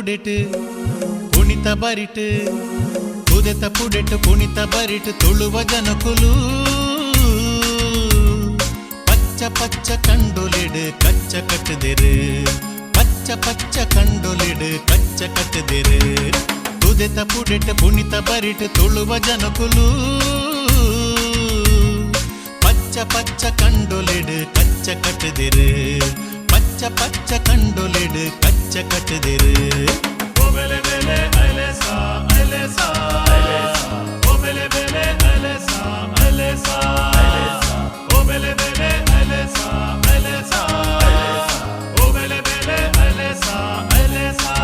ಪುಡಿಟ್ ಪುಣಿತ ಬರಿಟ್ ತುದೆತ ಪುಡಿಟ್ ಪುಣಿತ ಬರಿಟ್ ತುಳುವ ಜನಕುಲು ಪಚ್ಚ ಪಚ್ಚ ಕಂಡೊಲಿಡ್ ಕಚ್ಚ ಕಟ್ಟದಿರು ಪಚ್ಚ ಪಚ್ಚ ಕಂಡೊಲಿಡ್ ಕಚ್ಚ ಕಟ್ಟದಿರು ತುದೆತ ಪುಡಿಟ್ ಪುಣಿತ ಬರಿಟ್ ತುಳುವ ಜನಕುಲು ಪಚ್ಚ ಪಚ್ಚ ಕಂಡೊಲಿಡ್ ಕಚ್ಚ ಕಟ್ಟದಿರು ಪಚ್ಚ ಪಚ್ಚ ಕಂಡೊಲಿಡ್ ಕಚ್ಚ ಕಟ್ಟದಿರು ಓ ಬೆಲೆ ಬೆಲೆ ಅಲೆಸಾ ಅಲೆಸಾ ಓ ಬೆಲೆ ಬೆಲೆ ಅಲೆಸಾ ಅಲೆಸಾ ಓ ಬೆಲೆ ಬೆಲೆ ಅಲೆಸಾ ಅಲೆಸಾ ಓ ಬೆಲೆ ಬೆಲೆ ಅಲೆಸಾ ಅಲೆಸಾ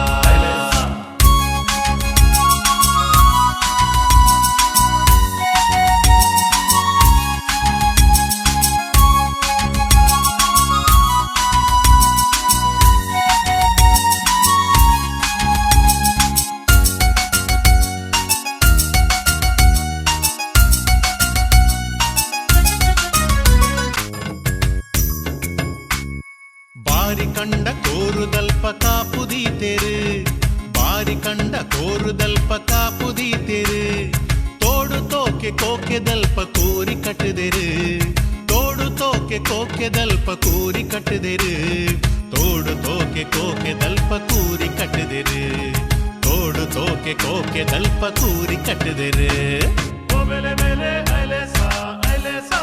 ಬಾರಿ ಕಂಡ ಕೋರುದಲ್ಪ ಕಾಪುದೀತೆರು ಬಾರಿ ಕಂಡ ಕೋರುದಲ್ಪ ಕಾಪುದೀತೆರು ತೋಡು ತೋಕೆ ಕೋಕೆದಲ್ಪ ಕೂರಿ ಕಟ್ಟದಿರು ತೋಡು ತೋಕೆ ಕೋಕೆದಲ್ಪ ಕೂರಿ ಕಟ್ಟದಿರು ತೋಡು ತೋಕೆ ಕೋಕೆದಲ್ಪ ಕೂರಿ ಕಟ್ಟದಿರು ತೋಡು ತೋಕೆ ಕೋಕೆದಲ್ಪ ಕೂರಿ ಕಟ್ಟದಿರು ಓ ಬೆಲೆ ಬೆಲೆ ಅಲೆಸಾ ಅಲೆಸಾ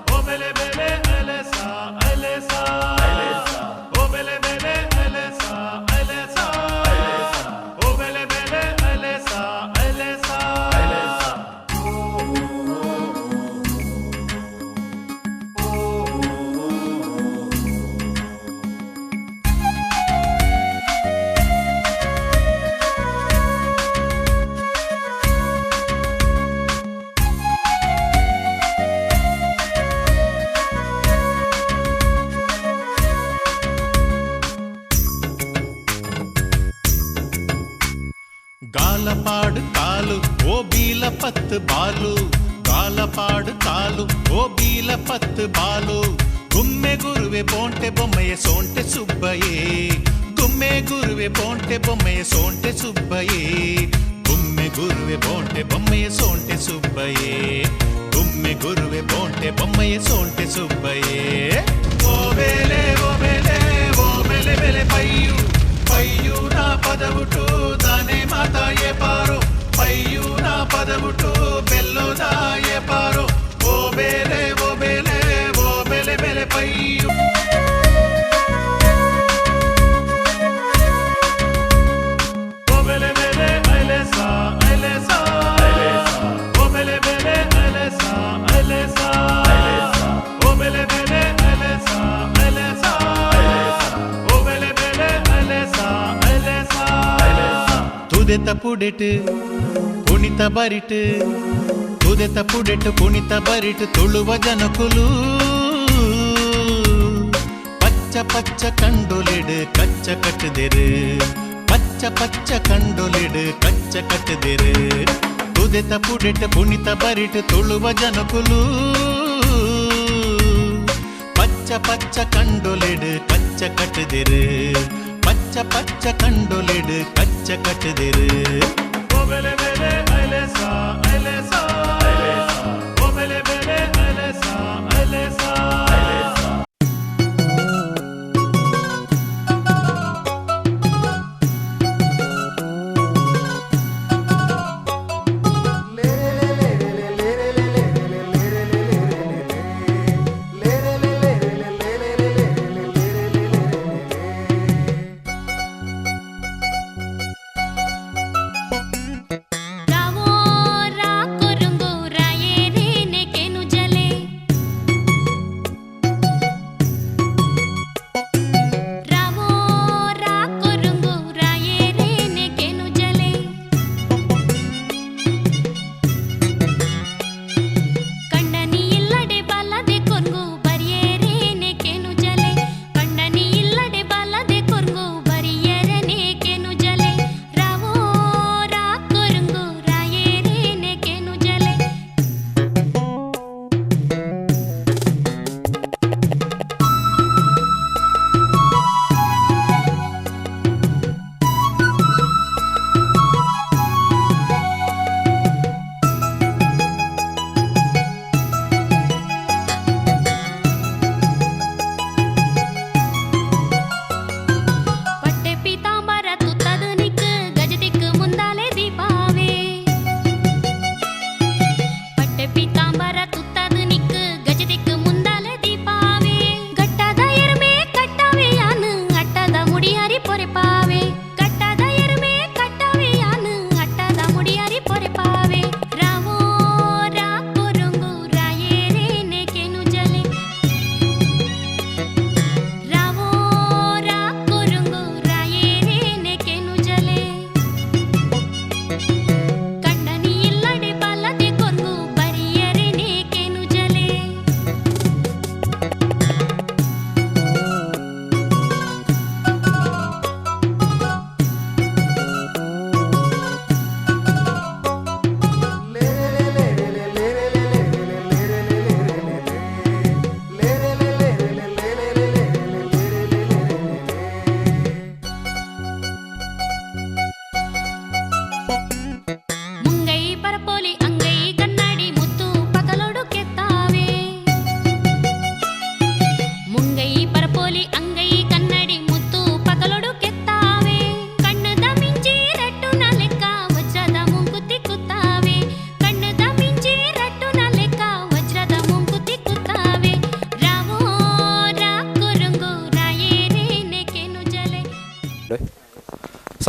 ಓ ಬೆಲೆ ಬೆಲೆ ಅಲೆಸಾ ಅಲೆಸಾ ಓ ಬೆಲೆ ಬೆಲೆ ಅಲೆಸಾ ಅಲೆಸಾ ಓ ಬೆಲೆ ಬೆಲೆ ಅಲೆಸಾ ಅಲೆಸಾ ಗಾಲಪಾಡು ಕಾಲು ಓ ಬೀಲ ಪತ್ತು ಬಾಲು ಗಾಲಪಾಡು ಕಾಲು ಓ ಬೀಲ ಪತ್ತು ಬಾಲು ಗುಮ್ಮೆ ಗುರುವೆ ಪೋಂಟೆ ಬೊಮ್ಮೆಯ ಸೋಂಟೆ ಸುಬ್ಬಯೇ ಗುಮ್ಮೆ ಗುರುವೆ ಪೋಂಟೆ ಬೊಮ್ಮೆಯ ಸೋಂಟೆ ಸುಬ್ಬಯೇ ಗುಮ್ಮೆ ಗುರುವೆ ಪೋಂಟೆ ಬೊಮ್ಮೆಯ ಸೋಂಟೆ ಸುಬ್ಬಯೇ ಗುಮ್ಮೆ ಗುರುವೆ ಪೋಂಟೆ ಬೊಮ್ಮೆಯ ಸೋಂಟೆ ಸುಬ್ಬಯೇ ಓ ಬೇಲೆ ಓ ಬೇಲೆ ಓ ಬೆಲೆ ಬೆಲೆ ಪಯ್ಯು ಪಯ್ಯು ನಾ ಪದವುಟು ದಾನೆ ಮಾತಾಯೇ ಪಾರೋ ಪಯ್ಯು ನಾ ಪದವುಟು ಬೆಲ್ಲೋದಾಯೇ ಪಾರೋ ಓ ಬೇಲೆ ಓ ಬೇಲೆ ಓ ಬೆಲೆ ಬೆಲೆ ಪಯ್ಯು ಓ ಬೆಲೆ ಬೆಲೆ ಅಲೆಸಾ ಅಲೆಸಾ ಓ ಬೆಲೆ ಬೆಲೆ ಅಲೆಸಾ ಅಲೆಸಾ ಓ ಬೆಲೆ ಬೆಲೆ ಅಲೆಸಾ ಅಲೆಸಾ ಓ ಬೆಲೆ ಬೆಲೆ ಅಲೆಸಾ ಅಲೆಸಾ ತುದೆತ ಪುಡಿಟ್ ಪುಣಿತ ಬರಿಟ್ ತುದೆತ ಪುಡಿಟ್ ಪುಣಿತ ಬರಿಟ್ ತುಳುವ ಜನಕುಲು ಪಚ್ಚ ಪಚ್ಚ ಕಂಡೊಲಿಡ್ ಕಚ್ಚ ಕಟ್ಟದಿರು ಪಚ್ಚ ಪಚ್ಚ ಕಂಡೊಲಿಡ್ ಕಚ್ಚ ಕಟ್ಟದಿರು ತುದೆತ ಪುಡಿಟ್ ಪುಣಿತ ಬರಿಟ್ ತುಳುವ ಜನಕುಲು ಪಚ್ಚ ಪಚ್ಚ ಕಂಡೊಲಿಡ್ ಕಚ್ಚ ಕಟ್ಟದಿರು ಪಚ್ಚ ಪಚ್ಚ ಕಂಡೊಲಿಡ್ ಕಚ್ಚ ಕಟ್ಟದಿರು ಓ ಬೆಲೆ ಬೆಲೆ ಅಲೆಸಾ ಅಲೆಸಾ ಓ ಬೆಲೆ ಬೆಲೆ ಅಲೆಸಾ ಅಲೆಸಾ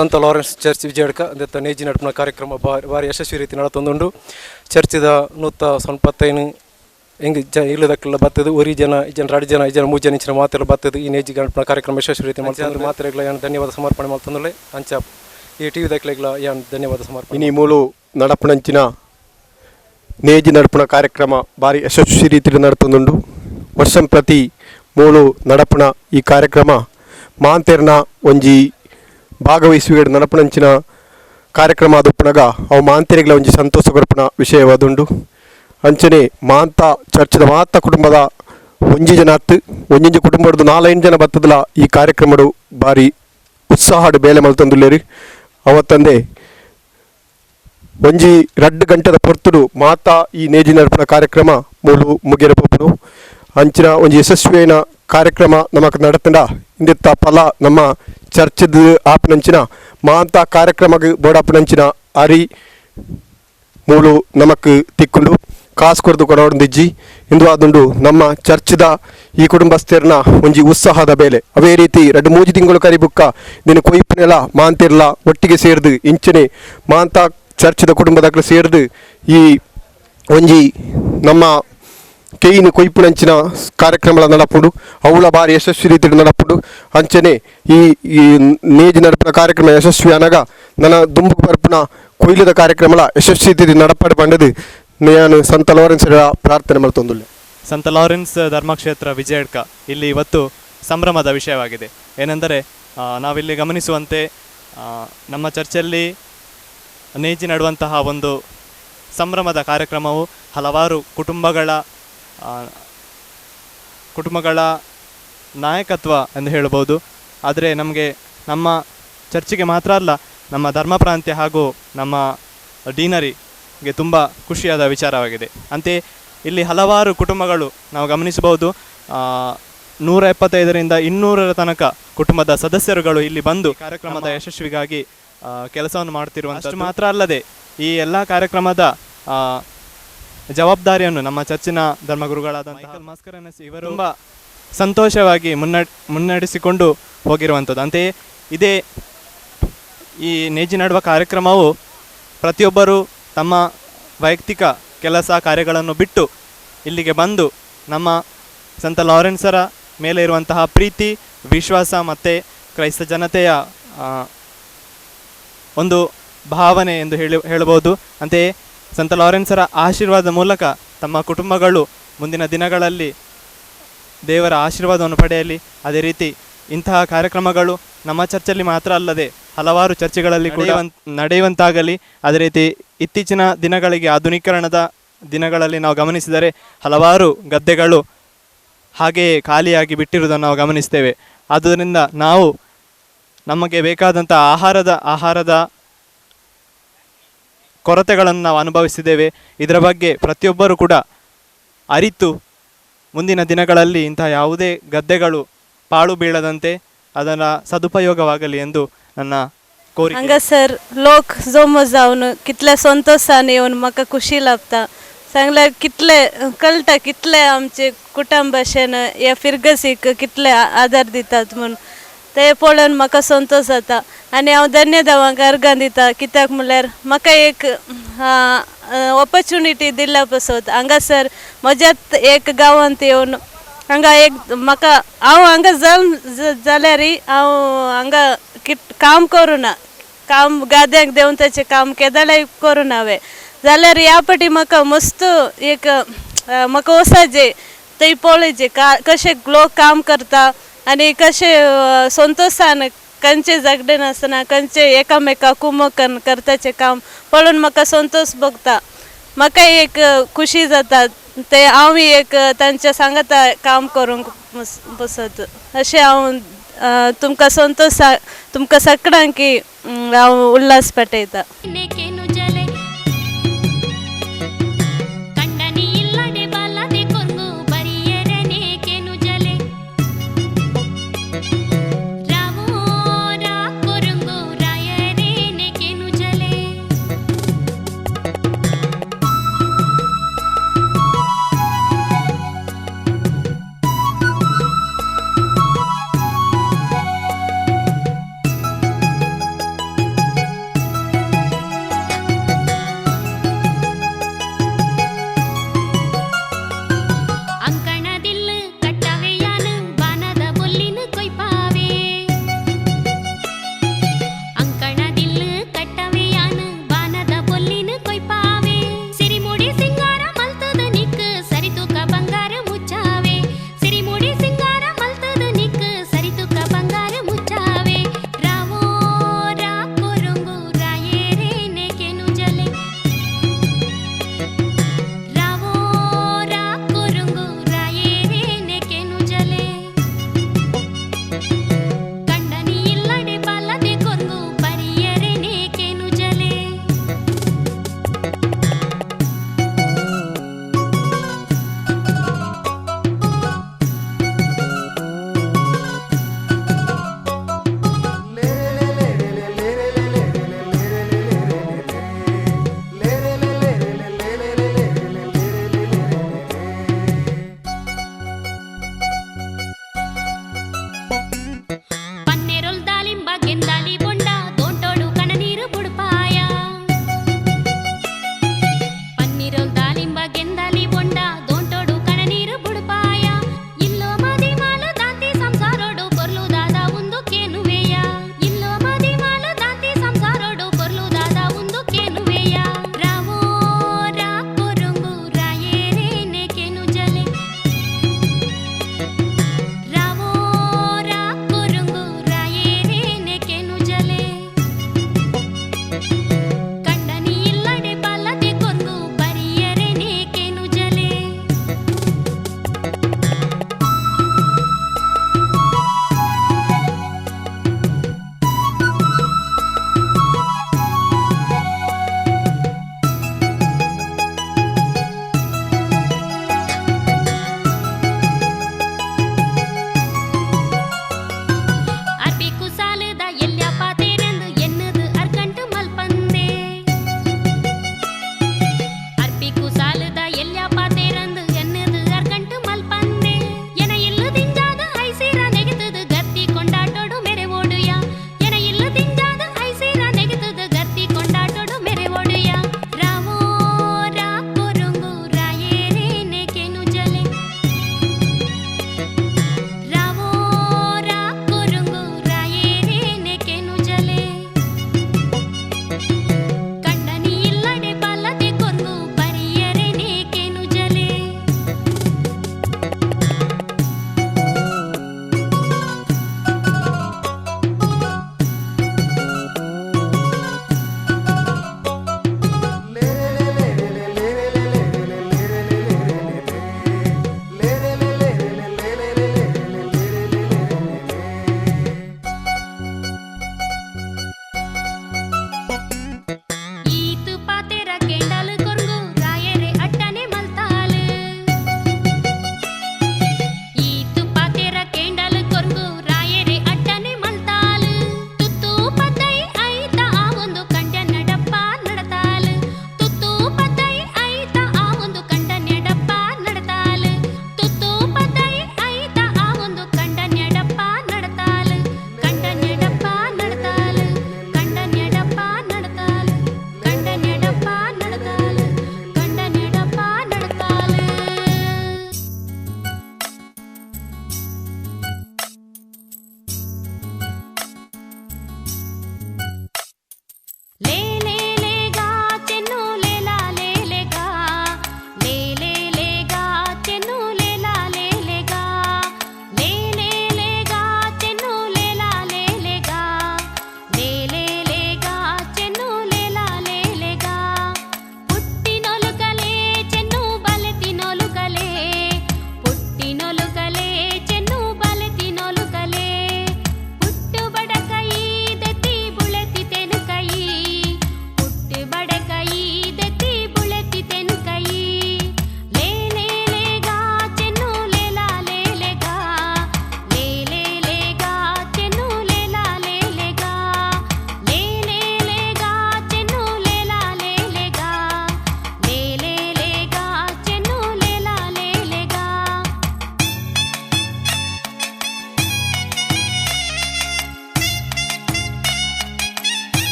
ಸಂತ ಲಾರೆನ್ಸ್ ಚರ್ಚ್ ವಿಜಯಡ್ಕ ಅಂದೆತ್ತ ನೇಜಿ ನಡುಪಿನ ಕಾರ್ಯಕ್ರಮ ಭಾರಿ ಯಶಸ್ವಿ ರೀತಿ ನಡತೊಂದುಂಡು. ಚರ್ಚಿದ ನೂತ ಸೊನ್ಪತ್ತೈನು ಹೆಂಗೆ ಇಲ್ಲದಕ್ಕೆಲ್ಲ ಬರ್ತದೆ ಒರಿ ಜನ ಎರಡು ಜನ 3 ಜನ ಇಂಚಿನ ಮಾತೆಲ್ಲ ಬರ್ತದೆ. ಈ ನೇಜಿ ಗಣಪನ ಕಾರ್ಯಕ್ರಮ ಯಶಸ್ವಿ ರೀತಿ ಮಾಡ್ತಾರೆ. ಮಾತ್ರೆಗಳ ಏನು ಧನ್ಯವಾದ ಸಮರ್ಪಣೆ ಮಾಡ್ತಂದ್ರೆ ಅಂಚ ಈ ಟಿ ವಿ ದಕ್ಲೆಗಳ ಏನು ಧನ್ಯವಾದ ಸಮರ್ಪಣೆ. ಇನಿ ಮೂಲು ನಡಪಣಂಚಿನ ನೇಜಿ ನಡಪಣ ಕಾರ್ಯಕ್ರಮ ಭಾರಿ ಯಶಸ್ವಿ ರೀತಿಯಲ್ಲಿ ನಡತೊಂದುಂಡು. ವರ್ಷಂ ಪ್ರತಿ ಮೂಲು ನಡಪಣ ಈ ಕಾರ್ಯಕ್ರಮ ಮಾಂತೆರ್ನ ಒಂಜಿ ಭಾಗವಹಿಸುವ ನಡಪಣಂಚಿನ ಕಾರ್ಯಕ್ರಮ ಆದುಪ್ಪನಾಗ ಅವು ಮಾಂತೆರಿಗಳ ಒಂಜಿ ಸಂತೋಷ ಕೊರಪಣ ವಿಷಯವಾದುಂಡು. ಅಂಚನೆ ಮಾಂತ ಚರ್ಚದ ಮಾತ ಕುಟುಂಬದ ಒಂಜಿ ಜನ ಒಂಜಿ ಕುಟುಂಬದ 4-5 ಜನ ಬತ್ತದಲ್ಲ ಈ ಕಾರ್ಯಕ್ರಮಡು ಭಾರಿ ಉತ್ಸಾಹಡು ಬೇಲೆ ಮಲ್ತಂದುಲ್ಲೇರಿ. ಅವತ್ತಂದೆ ಒಂಜಿ 2 ಗಂಟೆದ ಪೊರ್ತುಡು ಮಾತಾ ಈ ನೇಜಿ ನಡಪಣ ಕಾರ್ಯಕ್ರಮ ಮೂಲು ಮುಗಿಯರ ಪೊಪ್ಪುಡು. ಅಂಚಿನ ಒಂಜಿ ಯಶಸ್ವಿನ ಕಾರ್ಯಕ್ರಮ ನಮಕ್ ನಡತಂಡ ಇಂದಿತ್ತ ಫಲ ನಮ್ಮ ಚರ್ಚದ ಆಪನಂಚಿನ ಮಾಂತ ಕಾರ್ಯಕ್ರಮಕ್ಕೆ ಬೋಡಾಪನಂಚಿನ ಅರಿ ಮೂಲು ನಮಕ್ ತಿಕ್ಕುಂಡು ಕಾಸು ಕೊರದು ಕೊಡೋದಿಜ್ಜಿ ಇಂದು ಆದುಂಡು ನಮ್ಮ ಚರ್ಚ್ದ ಈ ಕುಟುಂಬಸ್ಥರನ್ನ ಒಂಜಿ ಉತ್ಸಾಹದ ಬೇಲೆ. ಅವೇ ರೀತಿ 2-3 ತಿಂಗಳು ಕರಿಬುಕ್ಕ ನಿನ್ನ ಕೊಯ್ಪನೆಲ್ಲ ಮಾಂತಿರ್ಲ ಒಟ್ಟಿಗೆ ಸೇರಿದು ಇಂಚನೆ ಮಾಂತ ಚರ್ಚ್ದ ಕುಟುಂಬದಾಗಲು ಸೇರಿದು ಈ ಒಂಜಿ ನಮ್ಮ ಕೇಯಿನ ಕೊಯ್ಪುನಂಚಿನ ಕಾರ್ಯಕ್ರಮ ನಡಪುಡು ಅವಳ ಭಾರಿ ಯಶಸ್ವಿ ರೀತಿಯಲ್ಲಿ ನಡಪುಡು. ಅಂಚನೆ ಈ ನೇಜಿ ನಡಪಿನ ಕಾರ್ಯಕ್ರಮ ಯಶಸ್ವಿ ಅನಾಗ ನನ್ನ ದುಂಬು ಬರ್ಪುನ ಕೊಯ್ಲದ ಕಾರ್ಯಕ್ರಮ ಯಶಸ್ವಿ ರೀತಿ ನಡಪಾಡು ಬಂಡದು ನಾನು ಸಂತ ಲಾರೆನ್ಸ್ ಪ್ರಾರ್ಥನೆ ಮಾಡ್ತೊಂದುಲ್ಲೆ. ಸಂತ ಲಾರೆನ್ಸ್ ಧರ್ಮಕ್ಷೇತ್ರ ವಿಜಯಡ್ಕ ಇಲ್ಲಿ ಇವತ್ತು ಸಂಭ್ರಮದ ವಿಷಯವಾಗಿದೆ. ಏನೆಂದರೆ ನಾವಿಲ್ಲಿ ಗಮನಿಸುವಂತೆ ನಮ್ಮ ಚರ್ಚಲ್ಲಿ ನೇಜಿ ನಡುವಂತಹ ಒಂದು ಸಂಭ್ರಮದ ಕಾರ್ಯಕ್ರಮವು ಹಲವಾರು ಕುಟುಂಬಗಳ ನಾಯಕತ್ವ ಎಂದು ಹೇಳಬಹುದು. ಆದರೆ ನಮಗೆ ನಮ್ಮ ಚರ್ಚಿಗೆ ಮಾತ್ರ ಅಲ್ಲ, ನಮ್ಮ ಧರ್ಮ ಪ್ರಾಂತ್ಯ ಹಾಗೂ ನಮ್ಮ ಡೀನರಿಗೆ ತುಂಬ ಖುಷಿಯಾದ ವಿಚಾರವಾಗಿದೆ. ಅಂತೆಯೇ ಇಲ್ಲಿ ಹಲವಾರು ಕುಟುಂಬಗಳು ನಾವು ಗಮನಿಸಬಹುದು. 175ರಿಂದ 200ರ ತನಕ ಕುಟುಂಬದ ಸದಸ್ಯರುಗಳು ಇಲ್ಲಿ ಬಂದು ಕಾರ್ಯಕ್ರಮದ ಯಶಸ್ವಿಗಾಗಿ ಕೆಲಸವನ್ನು ಮಾಡುತ್ತಿರುವಂಥದ್ದು ಮಾತ್ರ ಅಲ್ಲದೆ ಈ ಎಲ್ಲ ಕಾರ್ಯಕ್ರಮದ ಜವಾಬ್ದಾರಿಯನ್ನು ನಮ್ಮ ಚರ್ಚಿನ ಧರ್ಮಗುರುಗಳಾದ ಮೈಕಲ್ ಮಾಸ್ಕರನಸ್ ಇವರು ತುಂಬ ಸಂತೋಷವಾಗಿ ಮುನ್ನಡೆಸಿಕೊಂಡು ಹೋಗಿರುವಂಥದ್ದು. ಅಂತೆಯೇ ಇದೇ ಈ ನೇಜಿ ನಡುವ ಕಾರ್ಯಕ್ರಮವು ಪ್ರತಿಯೊಬ್ಬರು ತಮ್ಮ ವೈಯಕ್ತಿಕ ಕೆಲಸ ಕಾರ್ಯಗಳನ್ನು ಬಿಟ್ಟು ಇಲ್ಲಿಗೆ ಬಂದು ನಮ್ಮ ಸಂತ ಲಾರೆನ್ಸರ ಮೇಲೆ ಇರುವಂತಹ ಪ್ರೀತಿ, ವಿಶ್ವಾಸ ಮತ್ತು ಕ್ರೈಸ್ತ ಜನತೆಯ ಒಂದು ಭಾವನೆ ಎಂದು ಹೇಳಬಹುದು. ಅಂತೆಯೇ ಸಂತ ಲಾರೆನ್ಸರ ಆಶೀರ್ವಾದ ಮೂಲಕ ತಮ್ಮ ಕುಟುಂಬಗಳು ಮುಂದಿನ ದಿನಗಳಲ್ಲಿ ದೇವರ ಆಶೀರ್ವಾದವನ್ನು ಪಡೆಯಲಿ. ಅದೇ ರೀತಿ ಇಂತಹ ಕಾರ್ಯಕ್ರಮಗಳು ನಮ್ಮ ಚರ್ಚಲ್ಲಿ ಮಾತ್ರ ಅಲ್ಲದೆ ಹಲವಾರು ಚರ್ಚೆಗಳಲ್ಲಿ ಕೂಡ ನಡೆಯುವಂತಾಗಲಿ. ಅದೇ ರೀತಿ ಇತ್ತೀಚಿನ ದಿನಗಳಿಗೆ ಆಧುನೀಕರಣದ ದಿನಗಳಲ್ಲಿ ನಾವು ಗಮನಿಸಿದರೆ ಹಲವಾರು ಗದ್ದೆಗಳು ಹಾಗೆಯೇ ಖಾಲಿಯಾಗಿ ಬಿಟ್ಟಿರುವುದನ್ನು ನಾವು ಗಮನಿಸ್ತೇವೆ. ಆದ್ದರಿಂದ ನಾವು ನಮಗೆ ಬೇಕಾದಂಥ ಆಹಾರದ ಕೊರತೆಗಳನ್ನು ನಾವು ಅನುಭವಿಸಿದ್ದೇವೆ. ಇದರ ಬಗ್ಗೆ ಪ್ರತಿಯೊಬ್ಬರೂ ಕೂಡ ಅರಿತು ಮುಂದಿನ ದಿನಗಳಲ್ಲಿ ಇಂತಹ ಯಾವುದೇ ಗದ್ದೆಗಳು ಪಾಳು ಬೀಳದಂತೆ ಅದರ ಸದುಪಯೋಗವಾಗಲಿ ಎಂದು ನನ್ನ कोरी हांगा सर लोक जोमो जावन कितले संतोषान येवन म्हाका खुशी लागता. सांगल्यार कितले कळटा कितले आमचे कुटुंब अशें ह्या फिरगसीक कितले आदार दितात म्हूण ते पळोवन म्हाका संतोष जाता. आनी हांव धन्य देवाक अर्गां दिता. कित्याक म्हणल्यार म्हाका एक ऑपॉर्च्युनिटी दिल्या पासत हांगासर म्हज्याच एक गांवांत येवन हांगा एक म्हाका हांव हांगा जाल्यारय हांव हांगा काम करूं ना, काम गाद्यांक देवन ताचें काम केदाळ्याक करूं ना हांवें. जाल्यार ह्या फाटी म्हाका मस्त एक म्हाका वसाजे थंय पळोवचे कशें लोक काम करता आनी कशें संतोषान खंयचे झगडे नासतना खंयचे एकामेकाक कुमकन करताचें काम पळोवन म्हाका संतोष भोगता. म्हाका एक खुशी जाता ते हांव एक तांच्या सांगाता काम करूंक बसत अशें हांव तुमकां संतोष तुमकां सगळ्यांक हांव उल्हास पाठयता.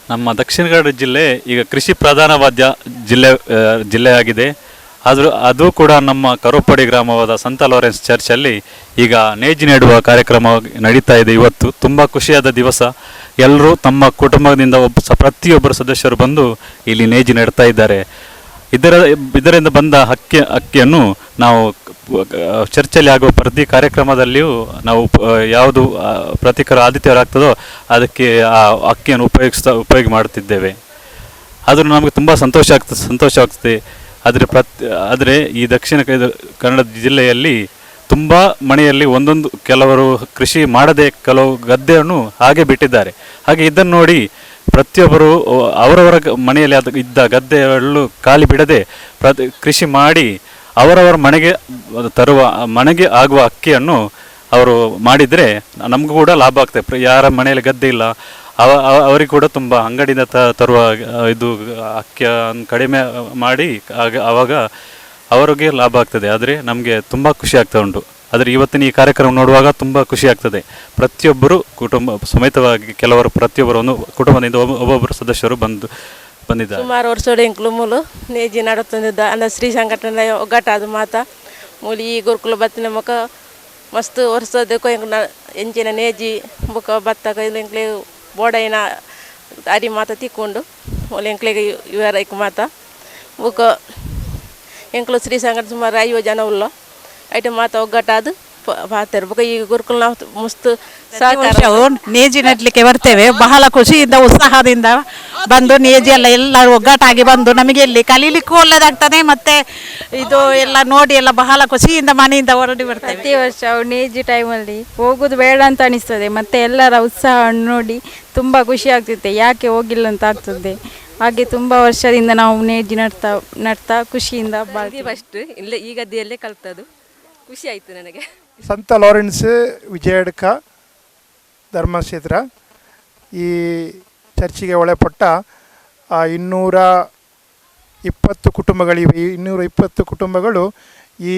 ನಮ್ಮ ದಕ್ಷಿಣ ಕನ್ನಡ ಜಿಲ್ಲೆ ಈಗ ಕೃಷಿ ಪ್ರಧಾನವಾದ ಜಿಲ್ಲೆಯಾಗಿದೆ. ಆದರೂ ಅದು ಕೂಡ ನಮ್ಮ ಕರೋಪಡಿ ಗ್ರಾಮವಾದ ಸಂತ ಲಾರೆನ್ಸ್ ಚರ್ಚಲ್ಲಿ ಈಗ ನೇಜಿ ನೆಡುವ ಕಾರ್ಯಕ್ರಮ ನಡೀತಾ ಇದೆ. ಇವತ್ತು ತುಂಬ ಖುಷಿಯಾದ ದಿವಸ. ಎಲ್ಲರೂ ತಮ್ಮ ಕುಟುಂಬದಿಂದ ಪ್ರತಿಯೊಬ್ಬರು ಸದಸ್ಯರು ಬಂದು ಇಲ್ಲಿ ನೇಜಿ ನೆಡ್ತಾ ಇದ್ದಾರೆ. ಇದರಿಂದ ಬಂದ ಅಕ್ಕಿಯನ್ನು ನಾವು ಚರ್ಚಲ್ಲಿ ಆಗುವ ಪ್ರತಿ ಕಾರ್ಯಕ್ರಮದಲ್ಲಿಯೂ ನಾವು ಯಾವುದು ಪ್ರತಿಕಾರ ಆದಿತ್ಯವಾರ ಆಗ್ತದೋ ಅದಕ್ಕೆ ಆ ಅಕ್ಕಿಯನ್ನು ಉಪಯೋಗ ಮಾಡುತ್ತಿದ್ದೇವೆ. ಆದರೂ ನಮಗೆ ತುಂಬ ಸಂತೋಷ ಆಗ್ತದೆ. ಆದರೆ ಈ ದಕ್ಷಿಣ ಕನ್ನಡ ಜಿಲ್ಲೆಯಲ್ಲಿ ತುಂಬ ಮನೆಯಲ್ಲಿ ಕೆಲವರು ಕೃಷಿ ಮಾಡದೆ ಕೆಲವು ಗದ್ದೆಯನ್ನು ಹಾಗೆ ಬಿಟ್ಟಿದ್ದಾರೆ. ಹಾಗೆ ಇದನ್ನು ನೋಡಿ ಪ್ರತಿಯೊಬ್ಬರು ಅವರವರ ಮನೆಯಲ್ಲಿ ಇದ್ದ ಗದ್ದೆಗಳು ಖಾಲಿ ಬಿಡದೆ ಕೃಷಿ ಮಾಡಿ ಅವರವರ ಮನೆಗೆ ಆಗುವ ಅಕ್ಕಿಯನ್ನು ಅವರು ಮಾಡಿದರೆ ನಮಗೂ ಕೂಡ ಲಾಭ ಆಗ್ತದೆ. ಯಾರ ಮನೆಯಲ್ಲಿ ಗದ್ದೆ ಇಲ್ಲ ಅವರಿಗೆ ಕೂಡ ತುಂಬ ಅಂಗಡಿಯಿಂದ ತರುವ ಇದು ಅಕ್ಕಿಯನ್ನು ಕಡಿಮೆ ಮಾಡಿ ಆವಾಗ ಅವರಿಗೆ ಲಾಭ ಆಗ್ತದೆ. ಆದರೆ ನಮಗೆ ತುಂಬ ಖುಷಿ ಆಗ್ತಾ ಉಂಟು. ಆದರೆ ಇವತ್ತಿನ ಈ ಕಾರ್ಯಕ್ರಮ ನೋಡುವಾಗ ತುಂಬ ಖುಷಿ ಆಗ್ತದೆ. ಪ್ರತಿಯೊಬ್ಬರು ಕುಟುಂಬ ಸಮೇತವಾಗಿ ಪ್ರತಿಯೊಬ್ಬರು ಒಂದು ಕುಟುಂಬದಿಂದ ಒಬ್ಬೊಬ್ಬರು ಸದಸ್ಯರು ಬಂದಿದ್ದಾರೆ. ಸುಮಾರು ವರ್ಷದ ಇಂಕ್ಲು ಮೂಲು ನೇಜಿ ನಡುತ್ತಿದ್ದ ಅಂದ ಶ್ರೀ ಸಂಘಟನೆ ಒಗ್ಗಟ್ಟಾದ ಮಾತ ಮೂಲಿ ಈ ಗುರುಕುಲ ಬತ್ತಿನ ಮುಖ ಮಸ್ತ್ ವರ್ಷದಕ್ಕೂ ಎಂಚಿನ ನೇಜಿ ಬುಕ್ಕ ಬತ್ತ ಎಂಕ್ಲೆ ಬೋಡೈನ ಅರಿ ಮಾತ ತಿಕ್ಕೊಂಡು ಮೂಲ ಎಂಕ್ಲೆಗೆ ಇವರ ಮಾತ ಬುಕ್ಕ ಎಂಕ್ಲು ಶ್ರೀ ಸಂಘಟನೆ ಸುಮಾರು 50 ಜನ ಉಲ್ಲ ಐಟೆ ಮಾತ ಒಗ್ಗಟ್ಟಾದ ಪಾತೇರು ಬುಕ್ಕ ಈ ಗುರುಕುಲ ನಾವು ಮಸ್ತ್ ವರ್ಷವು ನೇಜಿ ನೆಡ್ಲಿಕ್ಕೆ ಬರ್ತೇವೆ. ಬಹಳ ಖುಷಿಯಿಂದ ಉತ್ಸಾಹದಿಂದ ಬಂದು ನೇಜಿ ಎಲ್ಲರೂ ಒಗ್ಗಟ್ಟಾಗಿ ಬಂದು ನಮಗೆ ಇಲ್ಲಿ ಕಲೀಲಿಕ್ಕೂ ಒಳ್ಳೆದಾಗ್ತದೆ. ಮತ್ತು ಇದು ಎಲ್ಲ ನೋಡಿ ಎಲ್ಲ ಬಹಳ ಖುಷಿಯಿಂದ ಮನೆಯಿಂದ ಹೊರಡಿ ಬರ್ತೇವೆ. ಪ್ರತಿ ವರ್ಷ ನೇಜಿ ಟೈಮಲ್ಲಿ ಹೋಗೋದು ಬೇಡ ಅಂತ ಅನಿಸ್ತದೆ. ಮತ್ತು ಎಲ್ಲರ ಉತ್ಸಾಹವನ್ನು ನೋಡಿ ತುಂಬ ಖುಷಿ ಆಗ್ತದೆ. ಯಾಕೆ ಹೋಗಿಲ್ಲ ಅಂತ ಆಗ್ತದೆ. ಹಾಗೆ ತುಂಬ ವರ್ಷದಿಂದ ನಾವು ನೇಜಿ ನಡ್ತಾ ಖುಷಿಯಿಂದ ಫಸ್ಟ್ ಇಲ್ಲೇ ಈ ಗದ್ದೆಯಲ್ಲೇ ಕಲ್ತದ್ದು. ಖುಷಿ ಆಯಿತು ನನಗೆ. ಸಂತ ಲಾರೆನ್ಸ್ ವಿಜಯಡ್ಕ ಧರ್ಮಕ್ಷೇತ್ರ ಈ ಚರ್ಚಿಗೆ ಒಳಪಟ್ಟ 220 ಕುಟುಂಬಗಳಿವೆ. 220 ಕುಟುಂಬಗಳು ಈ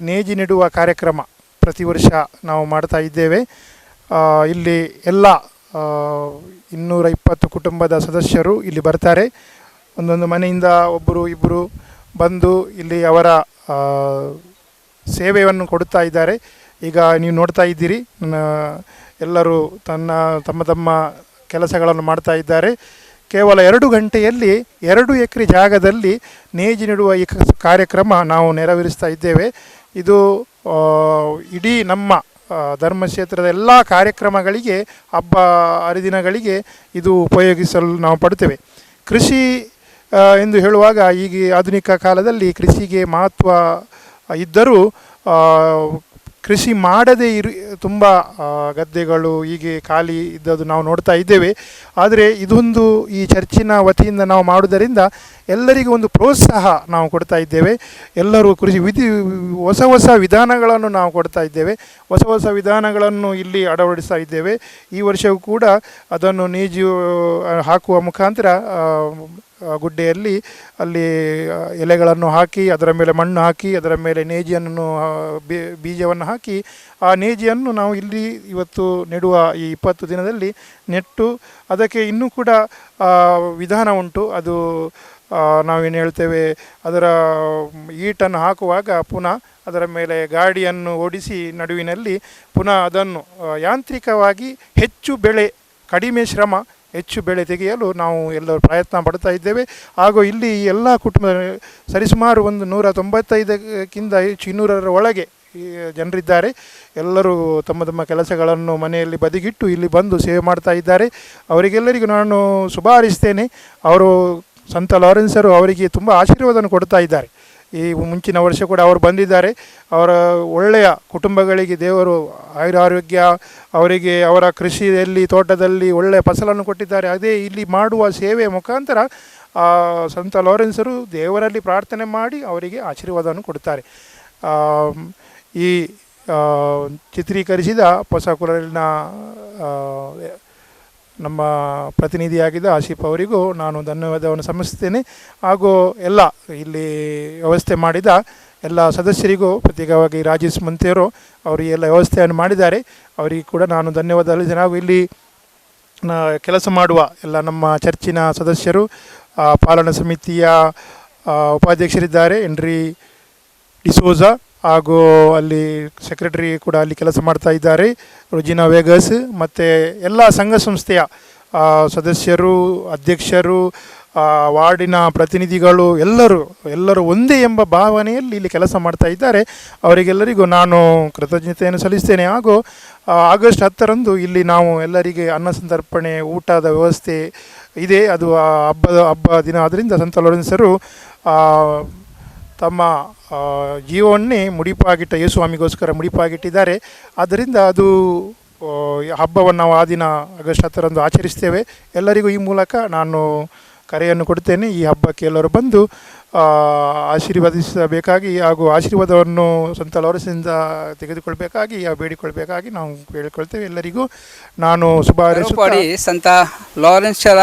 ನೇಜಿ ನೆಡುವ ಕಾರ್ಯಕ್ರಮ ಪ್ರತಿ ವರ್ಷ ನಾವು ಮಾಡ್ತಾ ಇದ್ದೇವೆ. ಇಲ್ಲಿ ಎಲ್ಲ 220 ಕುಟುಂಬದ ಸದಸ್ಯರು ಇಲ್ಲಿ ಬರ್ತಾರೆ. ಒಂದೊಂದು ಮನೆಯಿಂದ ಒಬ್ಬರು ಇಬ್ಬರು ಬಂದು ಇಲ್ಲಿ ಅವರ ಸೇವೆಯನ್ನು ಕೊಡುತ್ತಾ ಇದ್ದಾರೆ. ಈಗ ನೀವು ನೋಡ್ತಾ ಇದ್ದೀರಿ, ಎಲ್ಲರೂ ತಮ್ಮ ಕೆಲಸಗಳನ್ನು ಮಾಡ್ತಾ ಇದ್ದಾರೆ. ಕೇವಲ 2 ಗಂಟೆಯಲ್ಲಿ 2 ಎಕರೆ ಜಾಗದಲ್ಲಿ ನೇಜಿ ನೆಡುವ ಈ ಕಾರ್ಯಕ್ರಮ ನಾವು ನೆರವೇರಿಸ್ತಾ ಇದ್ದೇವೆ. ಇದು ಇಡೀ ನಮ್ಮ ಧರ್ಮಕ್ಷೇತ್ರದ ಎಲ್ಲ ಕಾರ್ಯಕ್ರಮಗಳಿಗೆ, ಹಬ್ಬ ಹರಿದಿನಗಳಿಗೆ ಇದು ಉಪಯೋಗಿಸಲು ನಾವು ಪಡ್ತೇವೆ. ಕೃಷಿ ಎಂದು ಹೇಳುವಾಗ ಈಗ ಆಧುನಿಕ ಕಾಲದಲ್ಲಿ ಕೃಷಿಗೆ ಮಹತ್ವ ಇದ್ದರೂ ಕೃಷಿ ಮಾಡದೇ ತುಂಬ ಗದ್ದೆಗಳು ಹೀಗೆ ಖಾಲಿ ಇದ್ದದ್ದು ನಾವು ನೋಡ್ತಾ ಇದ್ದೇವೆ. ಆದರೆ ಇದೊಂದು ಈ ಚರ್ಚಿನ ವತಿಯಿಂದ ನಾವು ಮಾಡುವುದರಿಂದ ಎಲ್ಲರಿಗೂ ಒಂದು ಪ್ರೋತ್ಸಾಹ ನಾವು ಕೊಡ್ತಾ ಇದ್ದೇವೆ. ಎಲ್ಲರೂ ಕೃಷಿ ಹೊಸ ವಿಧಾನಗಳನ್ನು ನಾವು ಕೊಡ್ತಾ ಇದ್ದೇವೆ. ಹೊಸ ವಿಧಾನಗಳನ್ನು ಇಲ್ಲಿ ಅಳವಡಿಸ್ತಾ ಇದ್ದೇವೆ. ಈ ವರ್ಷವೂ ಕೂಡ ಅದನ್ನು ನೇಜಿ ಹಾಕುವ ಮುಖಾಂತರ ಗುಡ್ಡೆಯಲ್ಲಿ ಅಲ್ಲಿ ಎಲೆಗಳನ್ನು ಹಾಕಿ ಅದರ ಮೇಲೆ ಮಣ್ಣು ಹಾಕಿ ಅದರ ಮೇಲೆ ನೇಜಿಯನ್ನು ಬೀಜವನ್ನು ಹಾಕಿ ಆ ನೇಜಿಯನ್ನು ನಾವು ಇಲ್ಲಿ ಇವತ್ತು ನೆಡುವ ಈ 20 ದಿನದಲ್ಲಿ ನೆಟ್ಟು ಅದಕ್ಕೆ ಇನ್ನೂ ಕೂಡ ವಿಧಾನ ಉಂಟು. ಅದು ನಾವೇನು ಹೇಳ್ತೇವೆ ಅದರ ಈಟನ್ನು ಹಾಕುವಾಗ ಪುನಃ ಅದರ ಮೇಲೆ ಗಾಡಿಯನ್ನು ಓಡಿಸಿ ನಡುವಿನಲ್ಲಿ ಪುನಃ ಅದನ್ನು ಯಾಂತ್ರಿಕವಾಗಿ ಹೆಚ್ಚು ಬೆಳೆ ಕಡಿಮೆ ಶ್ರಮ ಹೆಚ್ಚು ಬೆಳೆ ತೆಗೆಯಲು ನಾವು ಎಲ್ಲರೂ ಪ್ರಯತ್ನ ಪಡ್ತಾ ಇದ್ದೇವೆ. ಹಾಗೂ ಇಲ್ಲಿ ಎಲ್ಲ ಕುಟುಂಬ ಸರಿಸುಮಾರು ಒಂದು 195ಕ್ಕಿಂತ ಹೆಚ್ಚು 200ರ ಒಳಗೆ ಜನರಿದ್ದಾರೆ. ಎಲ್ಲರೂ ತಮ್ಮ ತಮ್ಮ ಕೆಲಸಗಳನ್ನು ಮನೆಯಲ್ಲಿ ಬದಿಗಿಟ್ಟು ಇಲ್ಲಿ ಬಂದು ಸೇವೆ ಮಾಡ್ತಾ ಇದ್ದಾರೆ. ಅವರಿಗೆಲ್ಲರಿಗೂ ನಾನು ಶುಭ ಹಾರೈಸ್ತೇನೆ. ಅವರು ಸಂತ ಲಾರೆನ್ಸರು ಅವರಿಗೆ ತುಂಬ ಆಶೀರ್ವಾದವನ್ನು ಕೊಡ್ತಾ ಇದ್ದಾರೆ. ಈ ಮುಂಚಿನ ವರ್ಷ ಕೂಡ ಅವರು ಬಂದಿದ್ದಾರೆ. ಅವರ ಒಳ್ಳೆಯ ಕುಟುಂಬಗಳಿಗೆ ದೇವರು ಆಯುರಾರೋಗ್ಯ, ಅವರಿಗೆ ಅವರ ಕೃಷಿಯಲ್ಲಿ ತೋಟದಲ್ಲಿ ಒಳ್ಳೆಯ ಫಸಲನ್ನು ಕೊಟ್ಟಿದ್ದಾರೆ. ಅದೇ ಇಲ್ಲಿ ಮಾಡುವ ಸೇವೆಯ ಮುಖಾಂತರ ಸಂತ ಲಾರೆನ್ಸರು ದೇವರಲ್ಲಿ ಪ್ರಾರ್ಥನೆ ಮಾಡಿ ಅವರಿಗೆ ಆಶೀರ್ವಾದವನ್ನು ಕೊಡ್ತಾರೆ. ಈ ಚಿತ್ರೀಕರಿಸಿದ ಹೊಸಕುರಲಿನ ನಮ್ಮ ಪ್ರತಿನಿಧಿಯಾಗಿದ್ದ ಆಶೀಫ್ ಅವರಿಗೂ ನಾನು ಧನ್ಯವಾದವನ್ನು ಸಲ್ಲಿಸ್ತೇನೆ. ಹಾಗೂ ಎಲ್ಲ ಇಲ್ಲಿ ವ್ಯವಸ್ಥೆ ಮಾಡಿದ ಎಲ್ಲ ಸದಸ್ಯರಿಗೂ ಪ್ರತ್ಯೇಕವಾಗಿ ರಾಜೇಶ್ ಮಂತೆಯವರು ಅವರು ಎಲ್ಲ ವ್ಯವಸ್ಥೆಯನ್ನು ಮಾಡಿದ್ದಾರೆ. ಅವರಿಗೆ ಕೂಡ ನಾನು ಧನ್ಯವಾದ ಸಲ್ಲಿಸ್ತೇನೆ. ಹಾಗೂ ಇಲ್ಲಿ ಕೆಲಸ ಮಾಡುವ ಎಲ್ಲ ನಮ್ಮ ಚರ್ಚಿನ ಸದಸ್ಯರು, ಪಾಲನಾ ಸಮಿತಿಯ ಉಪಾಧ್ಯಕ್ಷರಿದ್ದಾರೆ ಹೆನ್ರಿ ಡಿಸೋಜಾ, ಹಾಗೂ ಅಲ್ಲಿ ಸೆಕ್ರೆಟರಿ ಕೂಡ ಅಲ್ಲಿ ಕೆಲಸ ಮಾಡ್ತಾ ಇದ್ದಾರೆ ರುಜಿನಾ ವೇಗಸ್, ಮತ್ತು ಎಲ್ಲ ಸಂಘ ಸಂಸ್ಥೆಯ ಸದಸ್ಯರು, ಅಧ್ಯಕ್ಷರು, ವಾರ್ಡಿನ ಪ್ರತಿನಿಧಿಗಳು ಎಲ್ಲರೂ ಒಂದೇ ಎಂಬ ಭಾವನೆಯಲ್ಲಿ ಇಲ್ಲಿ ಕೆಲಸ ಮಾಡ್ತಾ ಇದ್ದಾರೆ. ಅವರಿಗೆಲ್ಲರಿಗೂ ನಾನು ಕೃತಜ್ಞತೆಯನ್ನು ಸಲ್ಲಿಸ್ತೇನೆ. ಹಾಗೂ ಆಗಸ್ಟ್ 10ರಂದು ಇಲ್ಲಿ ನಾವು ಎಲ್ಲರಿಗೆ ಅನ್ನ ಸಂತರ್ಪಣೆ ಊಟದ ವ್ಯವಸ್ಥೆ ಇದೆ. ಅದು ಹಬ್ಬ ದಿನ ಆದ್ದರಿಂದ ಸಂತ ಲಾರೆನ್ಸರು ತಮ್ಮ ಜೀವವನ್ನೇ ಮುಡಿಪಾಗಿಟ್ಟ ಯೇಸುಸ್ವಾಮಿಗೋಸ್ಕರ ಮುಡಿಪಾಗಿಟ್ಟಿದ್ದಾರೆ. ಆದ್ದರಿಂದ ಅದು ಹಬ್ಬವನ್ನು ನಾವು ಆ ದಿನ ಆಗಸ್ಟ್ 10ರಂದು ಆಚರಿಸ್ತೇವೆ. ಎಲ್ಲರಿಗೂ ಈ ಮೂಲಕ ನಾನು ಕರೆಯನ್ನು ಕೊಡ್ತೇನೆ. ಈ ಹಬ್ಬಕ್ಕೆ ಎಲ್ಲರೂ ಬಂದು ಆಶೀರ್ವದಿಸಬೇಕಾಗಿ ಹಾಗೂ ಆಶೀರ್ವಾದವನ್ನು ಸಂತ ಲಾರೆನ್ಸಿಂದ ತೆಗೆದುಕೊಳ್ಬೇಕಾಗಿ ಬೇಡಿಕೊಳ್ಬೇಕಾಗಿ ನಾವು ಬೇಡಿಕೊಳ್ತೇವೆ. ಎಲ್ಲರಿಗೂ ನಾನು ಶುಭ ಹಾರೈಸುತ್ತೇನೆ. ಸಂತ ಲಾರೆನ್ಸರ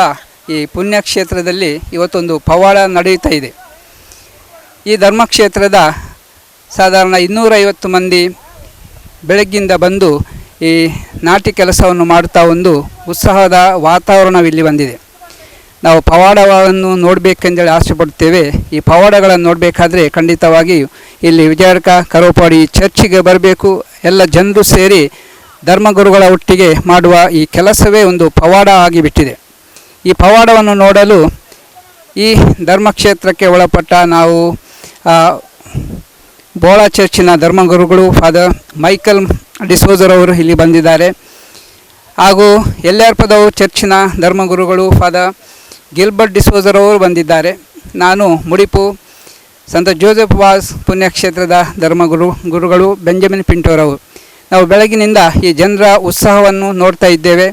ಈ ಪುಣ್ಯಕ್ಷೇತ್ರದಲ್ಲಿ ಇವತ್ತೊಂದು ಪವಾಡ ನಡೆಯುತ್ತಾ ಇದೆ. ಈ ಧರ್ಮಕ್ಷೇತ್ರದ ಸಾಧಾರಣ 250 ಮಂದಿ ಬೆಳಗ್ಗಿಂದ ಬಂದು ಈ ನಾಟಿ ಕೆಲಸವನ್ನು ಮಾಡುತ್ತಾ ಒಂದು ಉತ್ಸಾಹದ ವಾತಾವರಣವಿಲ್ಲಿ ಬಂದಿದೆ. ನಾವು ಪವಾಡವನ್ನು ನೋಡಬೇಕೆಂದೇಳಿ ಆಸೆ ಪಡ್ತೇವೆ. ಈ ಪವಾಡಗಳನ್ನು ನೋಡಬೇಕಾದ್ರೆ ಖಂಡಿತವಾಗಿ ಇಲ್ಲಿ ವಿಜಯರ್ಕ ಕರೋಪಾಡಿ ಚರ್ಚಿಗೆ ಬರಬೇಕು. ಎಲ್ಲ ಜನರು ಸೇರಿ ಧರ್ಮಗುರುಗಳ ಒಟ್ಟಿಗೆ ಮಾಡುವ ಈ ಕೆಲಸವೇ ಒಂದು ಪವಾಡ ಆಗಿಬಿಟ್ಟಿದೆ. ಈ ಪವಾಡವನ್ನು ನೋಡಲು ಈ ಧರ್ಮಕ್ಷೇತ್ರಕ್ಕೆ ಒಳಪಟ್ಟ ನಾವು ಬೋಳಾ ಚರ್ಚಿನ ಧರ್ಮಗುರುಗಳು ಫಾದರ್ ಮೈಕಲ್ ಡಿಸೋಜರವರು ಇಲ್ಲಿ ಬಂದಿದ್ದಾರೆ. ಹಾಗೂ ಎಲ್ಯಾರ್ಪದವು ಚರ್ಚಿನ ಧರ್ಮಗುರುಗಳು ಫಾದರ್ ಗಿಲ್ಬರ್ಟ್ ಡಿಸೋಜರವರು ಬಂದಿದ್ದಾರೆ. ನಾನು ಮುಡಿಪು ಸಂತ ಜೋಸೆಫ್ ವಾಸ್ ಪುಣ್ಯಕ್ಷೇತ್ರದ ಗುರುಗಳು ಬೆಂಜಮಿನ್ ಪಿಂಟೋರವರು. ನಾವು ಬೆಳಗಿನಿಂದ ಈ ಜನರ ಉತ್ಸಾಹವನ್ನು ನೋಡ್ತಾ ಇದ್ದೇವೆ.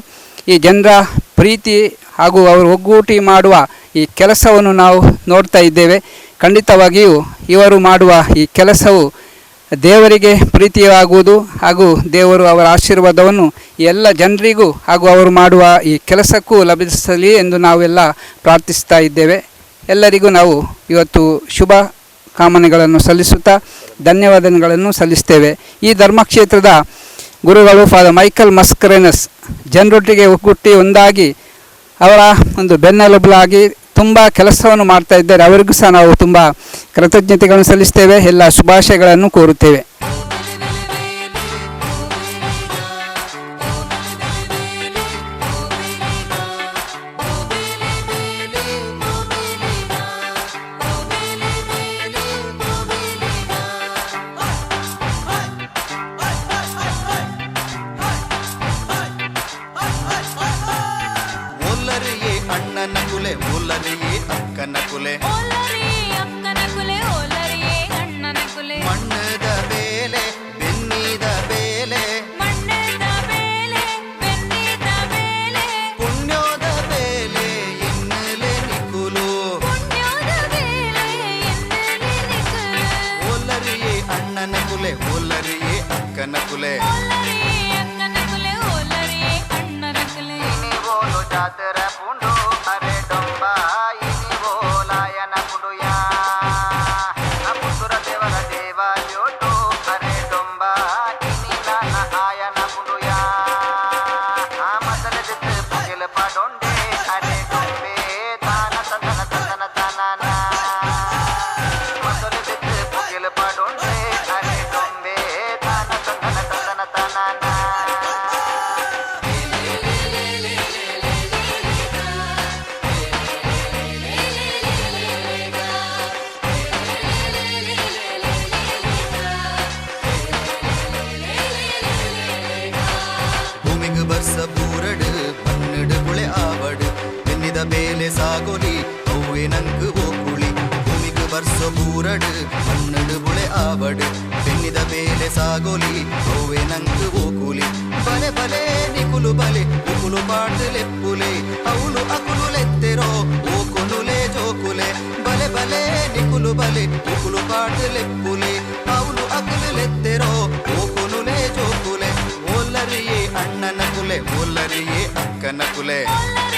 ಈ ಜನರ ಪ್ರೀತಿ ಹಾಗೂ ಅವರು ಒಗ್ಗೂಟಿ ಮಾಡುವ ಈ ಕೆಲಸವನ್ನು ನಾವು ನೋಡ್ತಾ ಇದ್ದೇವೆ. ಖಂಡಿತವಾಗಿಯೂ ಇವರು ಮಾಡುವ ಈ ಕೆಲಸವು ದೇವರಿಗೆ ಪ್ರೀತಿಯಾಗುವುದು ಹಾಗೂ ದೇವರು ಅವರ ಆಶೀರ್ವಾದವನ್ನು ಎಲ್ಲ ಜನರಿಗೂ ಹಾಗೂ ಅವರು ಮಾಡುವ ಈ ಕೆಲಸಕ್ಕೂ ಲಭಿಸಲಿ ಎಂದು ನಾವೆಲ್ಲ ಪ್ರಾರ್ಥಿಸ್ತಾ ಇದ್ದೇವೆ. ಎಲ್ಲರಿಗೂ ನಾವು ಇವತ್ತು ಶುಭ ಕಾಮನೆಗಳನ್ನು ಸಲ್ಲಿಸುತ್ತಾ ಧನ್ಯವಾದಗಳನ್ನು ಸಲ್ಲಿಸ್ತೇವೆ. ಈ ಧರ್ಮಕ್ಷೇತ್ರದ ಗುರುಗಳು ಫಾದರ್ ಮೈಕಲ್ ಮಸ್ಕರೇನಸ್ ಜನರೊಟ್ಟಿಗೆ ಒಗ್ಗೂಟಿ ಒಂದಾಗಿ ಅವರ ಒಂದು ಬೆನ್ನೆಲುಬಾಗಿ ತುಂಬ ಕೆಲಸವನ್ನು ಮಾಡ್ತಾ ಇದ್ದಾರೆ. ಅವರಿಗೂ ಸಹ ನಾವು ತುಂಬ ಕೃತಜ್ಞತೆಗಳನ್ನು ಸಲ್ಲಿಸ್ತೇವೆ. ಎಲ್ಲ ಶುಭಾಶಯಗಳನ್ನು ಕೋರುತ್ತೇವೆ. ಅಣ್ಣನ ಕುಲೆ ಓಲರಿಯೇ ಅಕ್ಕನ ಕುಲೆ ಮಣ್ಣದ ಬೇಲೆ ಬೆನ್ನಿದ ಬೇಲೆ ಪುಣ್ಯದ ಬೇಲೆ ಎನ್ನಲೆ ನಿಕುಲು ಓಲರಿಯೇ ಅಣ್ಣನ ಕುಲೆ ಓಲರಿಯೇ ಅಕ್ಕನ ಕುಲೆ ಜಾತರ ಪುಂಡು ಅರೆ ಡೊಂಬ ಇನಿ ಬೋಲಾಯನ ಕುಡುಯಾ ಪುಸುರ ದೇವರ ದೇವ ಜೋಟು ಅರೆ ಡೊಂಬ ಇನಿ ನಾನ ಆಯನ ಕುಡುಯಾ ಮಸಲ ಜೊತೆ ಪುಗೆಲ ಪಡೊಂಡೆ ಅರೆ ಡೊಂಬೆ ತಾನ ತಂದನ ತಂದನ ತಾನ ಬೆನ್ನಿದ ಬೇಲೆ ಸಾಗೊಲಿ ಹೂವೆ ನಂಕು ಓಕುಳಿ ಭೂಮಿಗೆ ಬರ್ಸೋ ಬೂರಡು ಮಣ್ಣಡು ಬುಳೆ ಆವಡು ಬೆನ್ನಿದ ಬೇಲೆ ಸಾಗೊಲಿ ಹೂವೆ ನಂಕು ಓಕುಲಿ ಬಲೆ ಬಲೆ ನಿಕುಲು ಬಲೆ ಉಕುಲು ಪಾಟಲೆಪ್ಪುಲೆ ಅವಳು ಅಕುಲುಲೆತ್ತೆರೋ ಓಕೊನುಲೆ ಜೋಕುಲೆ ಬಲೆ ಬಲೆ ನಿಕುಲು ಬಲೆ ಉಕುಲು ಪಾಟಲೆಪ್ಪುಲೆ ಅವಳು ಅಕುಲುಲೆತ್ತೆರೋ ಓಕೊನುಲೆ ಜೋಕುಲೆ ಓಲ್ಲರಿಯೇ ಅಣ್ಣನ ಕುಲೆ ಓಲ್ಲರಿಯೇ ಅಕ್ಕನ ಕುಲೆ ಓಲ್ಲರಿಯೇ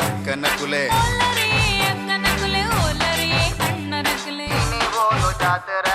ಅಕ್ಕನ ಕುಲೆ ಜಾತ್ರೆ